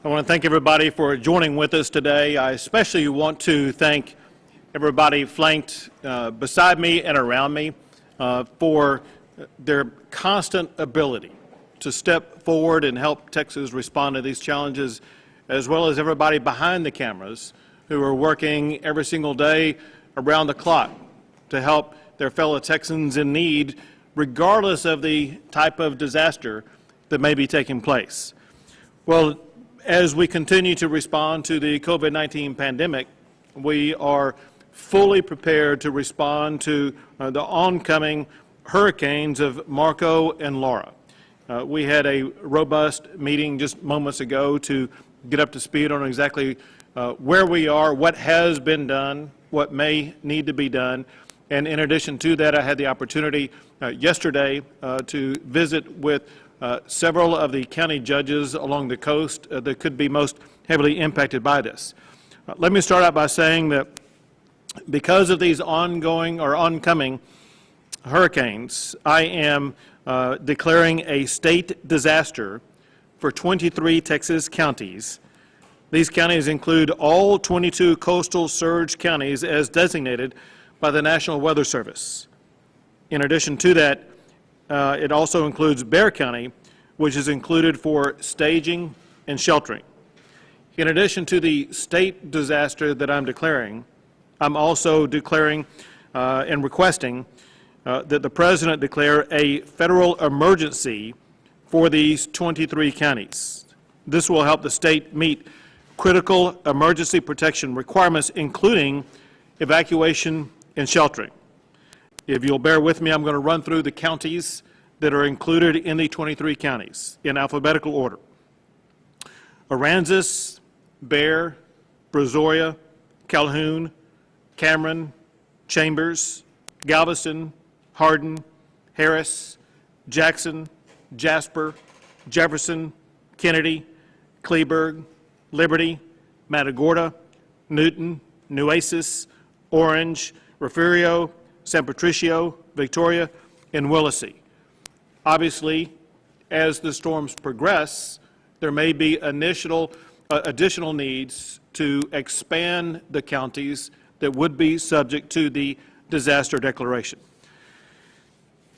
I want to thank everybody for joining with us today. I especially want to thank everybody flanked beside me and around me for their constant ability to step forward and help Texas respond to these challenges, as well as everybody behind the cameras who are working every single day around the clock to help their fellow Texans in need, regardless of the type of disaster that may be taking place. Well, as we continue to respond to the COVID-19 pandemic, we are fully prepared to respond to the oncoming hurricanes of Marco and Laura. We had a robust meeting just moments ago to get up to speed on exactly where we are, what has been done, what may need to be done. And in addition to that, I had the opportunity yesterday to visit with several of the county judges along the coast that could be most heavily impacted by this. Let me start out by saying that because of these ongoing or oncoming hurricanes, I am declaring a state disaster for 23 Texas counties. These counties include all 22 coastal surge counties as designated by the National Weather Service. In addition to that, it also includes Bexar County, which is included for staging and sheltering. In addition to the state disaster that I'm declaring, I'm also declaring and requesting that the President declare a federal emergency for these 23 counties. This will help the state meet critical emergency protection requirements, including evacuation and sheltering. If you'll bear with me, I'm going to run through the counties that are included in the 23 counties in alphabetical order: Aransas, Bexar, Brazoria, Calhoun, Cameron, Chambers, Galveston, Hardin, Harris, Jackson, Jasper, Jefferson, Kennedy, Kleberg, Liberty, Matagorda, Newton, Nueces, Orange, Refugio, San Patricio, Victoria, and Willacy. Obviously, as the storms progress, there may be additional needs to expand the counties that would be subject to the disaster declaration.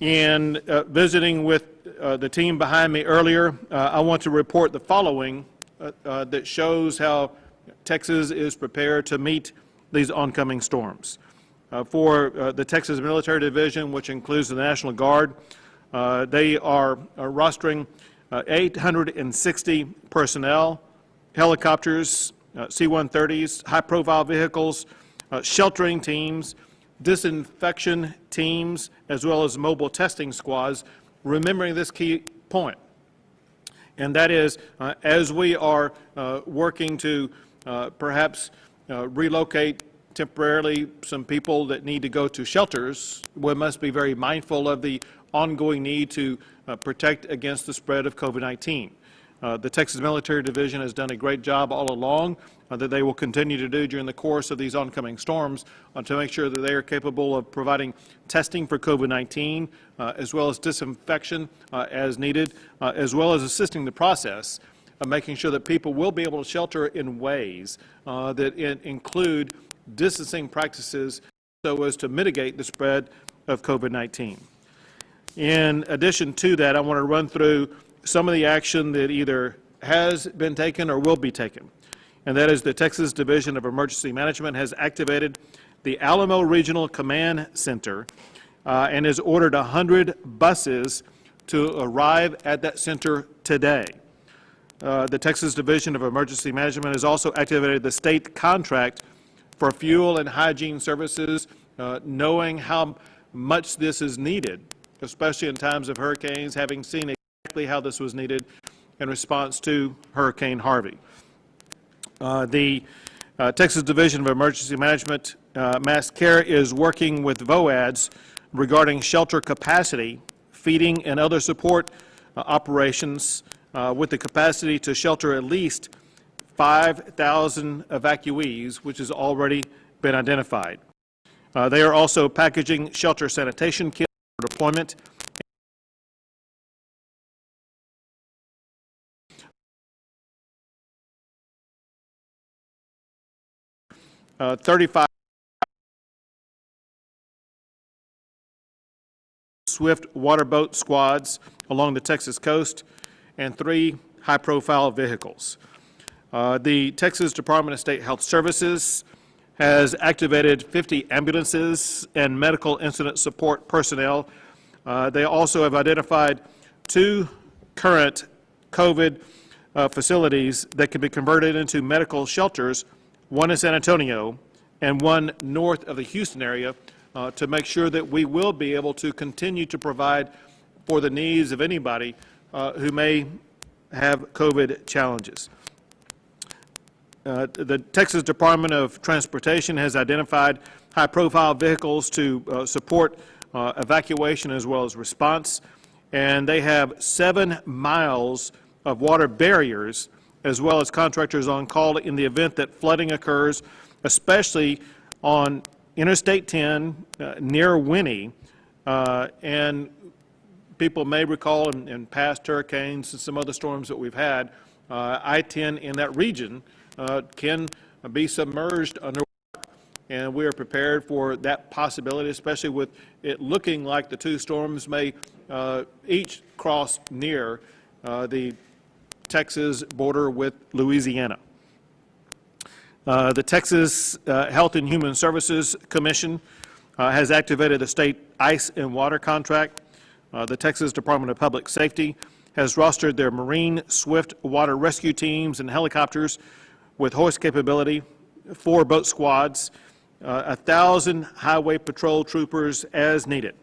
In visiting with the team behind me earlier, I want to report the following that shows how Texas is prepared to meet these oncoming storms. For the Texas Military Division, which includes the National Guard, they are rostering 860 personnel, helicopters, C-130s, high-profile vehicles, sheltering teams, disinfection teams, as well as mobile testing squads, remembering this key point. And that is, as we are working to perhaps relocate temporarily some people that need to go to shelters, we must be very mindful of the ongoing need to protect against the spread of COVID-19. The Texas Military Division has done a great job all along that they will continue to do during the course of these oncoming storms to make sure that they are capable of providing testing for COVID-19 as well as disinfection as needed, as well as assisting the process of making sure that people will be able to shelter in ways that include distancing practices so as to mitigate the spread of COVID-19. In addition to that, I want to run through some of the action that either has been taken or will be taken. And that is the Texas Division of Emergency Management has activated the Alamo Regional Command Center and has ordered 100 buses to arrive at that center today. The Texas Division of Emergency Management has also activated the state contract for fuel and hygiene services, knowing how much this is needed, especially in times of hurricanes, having seen exactly how this was needed in response to Hurricane Harvey. The Texas Division of Emergency Management, Mass Care, is working with VOADS regarding shelter capacity, feeding, and other support operations with the capacity to shelter at least 5,000 evacuees, which has already been identified. They are also packaging shelter sanitation kits for deployment 35 swift waterboat squads along the Texas coast, and 3 high-profile vehicles. The Texas Department of State Health Services has activated 50 ambulances and medical incident support personnel. They also have identified 2 current COVID facilities that can be converted into medical shelters, one in San Antonio and one north of the Houston area, to make sure that we will be able to continue to provide for the needs of anybody who may have COVID challenges. The Texas Department of Transportation has identified high-profile vehicles to support evacuation as well as response, and they have 7 miles of water barriers as well as contractors on call in the event that flooding occurs, especially on Interstate 10 near Winnie, and people may recall in past hurricanes and some other storms that we've had, I-10 in that region can be submerged underwater, and we are prepared for that possibility, especially with it looking like the 2 storms may each cross near the Texas border with Louisiana. The Texas Health and Human Services Commission has activated the state ice and water contract. The Texas Department of Public Safety has rostered their Marine Swift water rescue teams and helicopters with hoist capability, 4 boat squads, 1,000 highway patrol troopers as needed.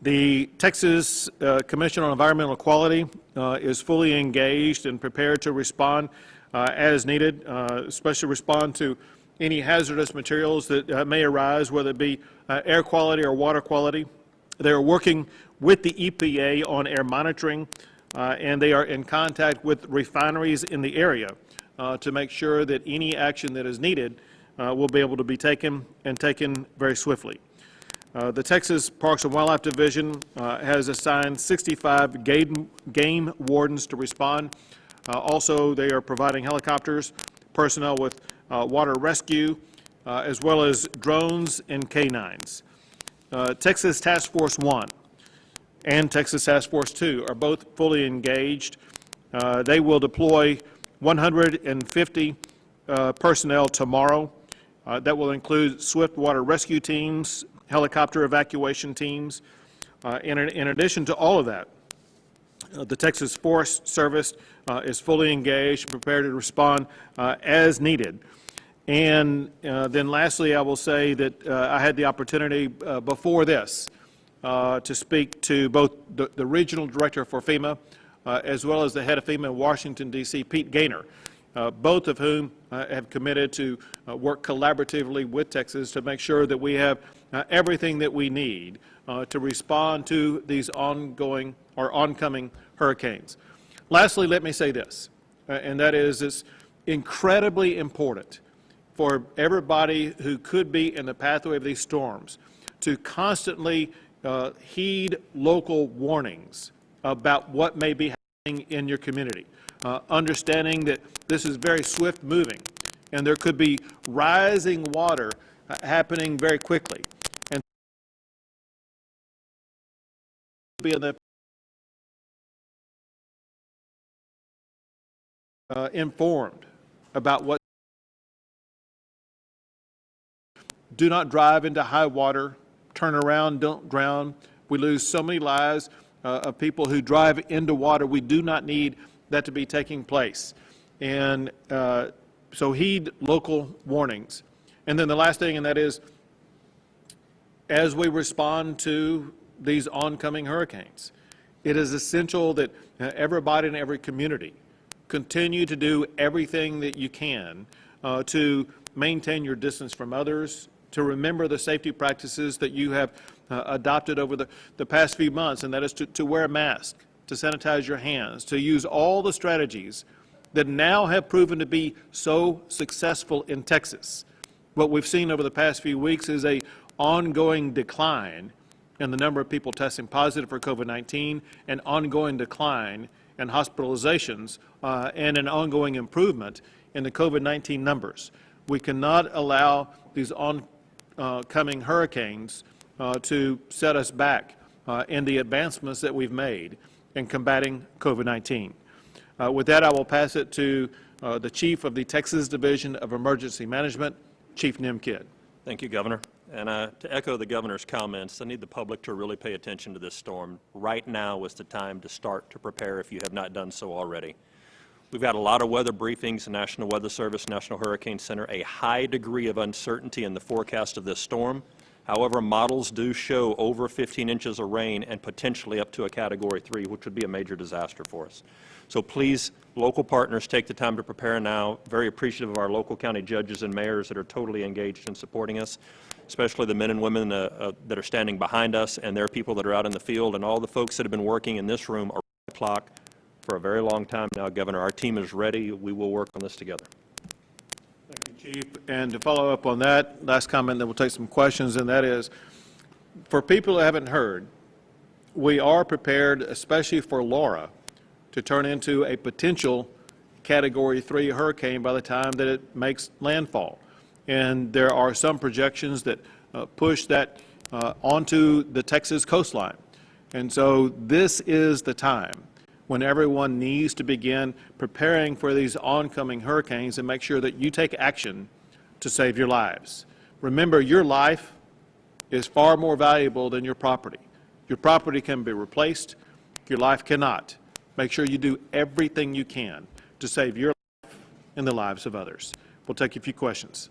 The Texas Commission on Environmental Quality is fully engaged and prepared to respond as needed, especially respond to any hazardous materials that may arise, whether it be air quality or water quality. They are working with the EPA on air monitoring, and they are in contact with refineries in the area to make sure that any action that is needed will be able to be taken and taken very swiftly. The Texas Parks and Wildlife Division has assigned 65 game wardens to respond. Also, they are providing helicopters, personnel with water rescue, as well as drones and canines. Texas Task Force 1 and Texas Task Force 2 are both fully engaged. They will deploy 150 personnel tomorrow. That will include swift water rescue teams, helicopter evacuation teams. In addition to all of that, the Texas Forest Service is fully engaged, prepared to respond as needed. And then lastly, I will say that I had the opportunity before this to speak to both the regional director for FEMA as well as the head of FEMA in Washington, D.C., Pete Gaynor, both of whom have committed to work collaboratively with Texas to make sure that we have everything that we need to respond to these ongoing or oncoming hurricanes. Lastly, let me say this, and that is it's incredibly important for everybody who could be in the pathway of these storms to constantly heed local warnings about what may be happening in your community, understanding that this is very swift moving and there could be rising water happening very quickly. And be in the informed about what. Do not drive into high water. Turn around, don't drown. We lose so many lives of people who drive into water. We do not need that to be taking place. And so heed local warnings. And then the last thing, and that is, as we respond to these oncoming hurricanes, it is essential that everybody in every community continue to do everything that you can to maintain your distance from others, to remember the safety practices that you have adopted over the past few months, and that is to wear a mask, to sanitize your hands, to use all the strategies that now have proven to be so successful in Texas. What we've seen over the past few weeks is an ongoing decline in the number of people testing positive for COVID-19, an ongoing decline and hospitalizations and an ongoing improvement in the COVID-19 numbers. We cannot allow these oncoming hurricanes to set us back in the advancements that we've made in combating COVID-19. With that, I will pass it to the Chief of the Texas Division of Emergency Management, Chief Nim Kidd. Thank you, Governor. And to echo the Governor's comments, I need the public to really pay attention to this storm. Right now is the time to start to prepare if you have not done so already. We've had a lot of weather briefings, the National Weather Service, National Hurricane Center, a high degree of uncertainty in the forecast of this storm. However, models do show over 15 inches of rain and potentially up to a Category 3, which would be a major disaster for us. So please, local partners, take the time to prepare now. Very appreciative of our local county judges and mayors that are totally engaged in supporting us, especially the men and women that are standing behind us and their people that are out in the field, and all the folks that have been working in this room around the clock for a very long time now, Governor. Our team is ready. We will work on this together. Thank you, Chief. And to follow up on that last comment, then we'll take some questions, and that is, for people who haven't heard, we are prepared, especially for Laura, to turn into a potential Category 3 hurricane by the time that it makes landfall. And there are some projections that push that onto the Texas coastline. And so this is the time when everyone needs to begin preparing for these oncoming hurricanes and make sure that you take action to save your lives. Remember, your life is far more valuable than your property. Your property can be replaced, your life cannot. Make sure you do everything you can to save your life and the lives of others. We'll take a few questions.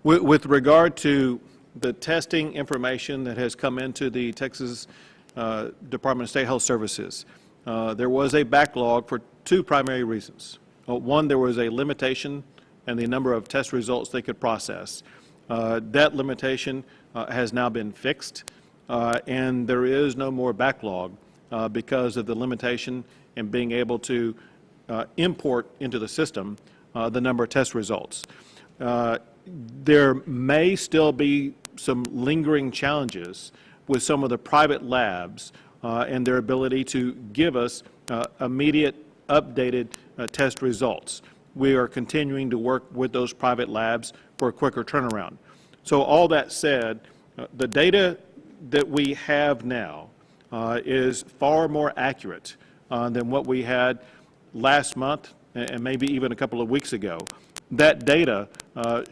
With regard to the testing information that has come into the Texas Department of State Health Services, there was a backlog for two primary reasons. One, there was a limitation in the number of test results they could process. That limitation has now been fixed, and there is no more backlog because of the limitation in being able to import into the system the number of test results. There may still be some lingering challenges with some of the private labs and their ability to give us immediate, updated test results. We are continuing to work with those private labs for a quicker turnaround. So all that said, the data that we have now is far more accurate than what we had last month and maybe even a couple of weeks ago. That data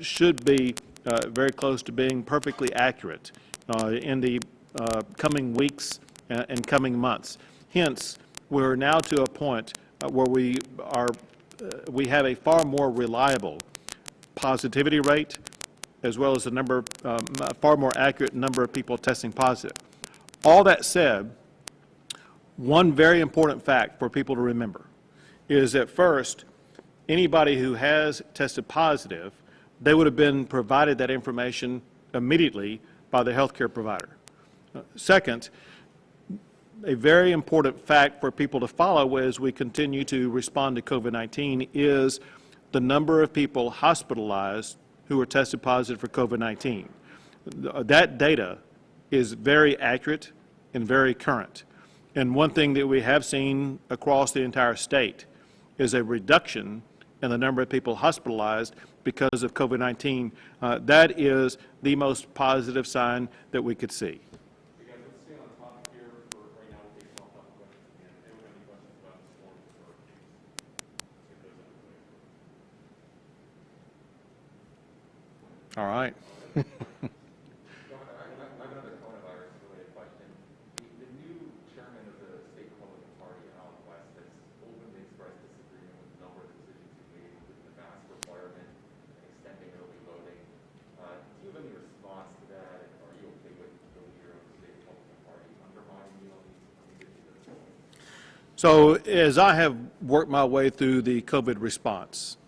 should be very close to being perfectly accurate in the coming weeks and coming months. Hence, we're now to a point where we have a far more reliable positivity rate, as well as a far more accurate number of people testing positive. All that said, one very important fact for people to remember is that first, anybody who has tested positive, they would have been provided that information immediately by the healthcare provider. Second, a very important fact for people to follow as we continue to respond to COVID-19 is the number of people hospitalized who were tested positive for COVID-19. That data is very accurate and very current. And one thing that we have seen across the entire state is a reduction in the number of people hospitalized because of COVID-19. That is the most positive sign that we could see. All right. So as I have worked my way through the COVID response,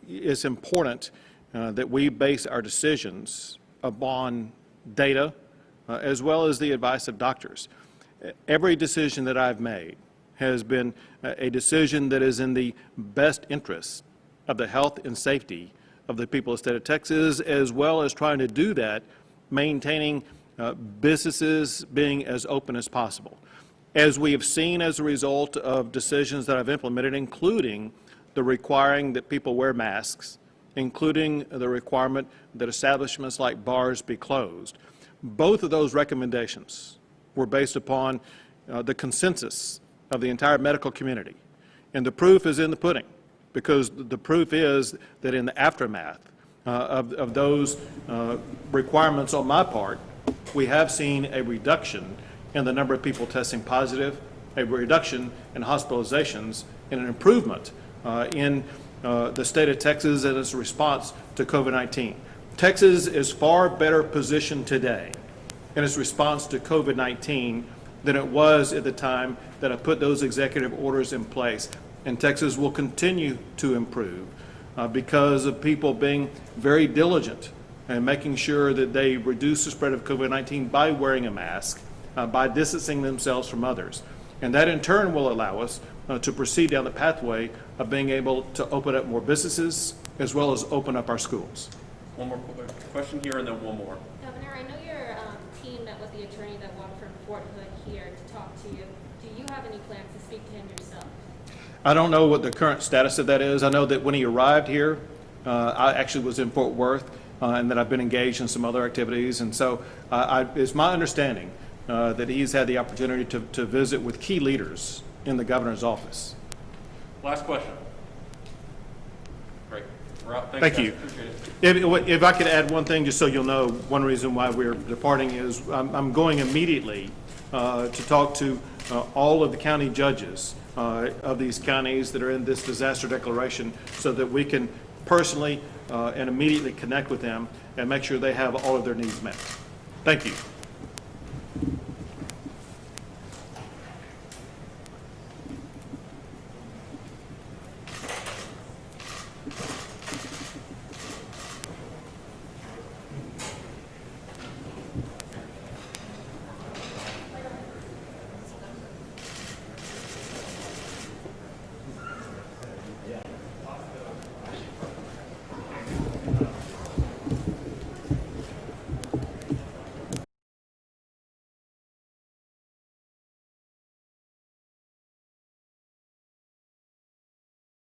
it's important that we base our decisions upon data as well as the advice of doctors. Every decision that I've made has been a decision that is in the best interest of the health and safety of the people of the state of Texas, as well as trying to do that, maintaining businesses being as open as possible. As we have seen as a result of decisions that I've implemented, including the requiring that people wear masks, including the requirement that establishments like bars be closed, both of those recommendations were based upon the consensus of the entire medical community. And the proof is in the pudding, because the proof is that in the aftermath of those requirements on my part, we have seen a reduction in the number of people testing positive, a reduction in hospitalizations, and an improvement in the state of Texas and its response to COVID-19. Texas is far better positioned today in its response to COVID-19 than it was at the time that I put those executive orders in place. And Texas will continue to improve because of people being very diligent and making sure that they reduce the spread of COVID-19 by wearing a mask, by distancing themselves from others. And that in turn will allow us to proceed down the pathway of being able to open up more businesses as well as open up our schools. One more question here and then one more. Governor, I know your team met with the attorney that walked from Fort Hood here to talk to you. Do you have any plans to speak to him yourself? I don't know what the current status of that is. I know that when he arrived here, I actually was in Fort Worth and that I've been engaged in some other activities. And so it's my understanding that he's had the opportunity to visit with key leaders in the governor's office. Last question. Great. We're out. Thank you. If I could add one thing, just so you'll know, one reason why we're departing is I'm going immediately to talk to all of the county judges of these counties that are in this disaster declaration so that we can personally and immediately connect with them and make sure they have all of their needs met. Thank you.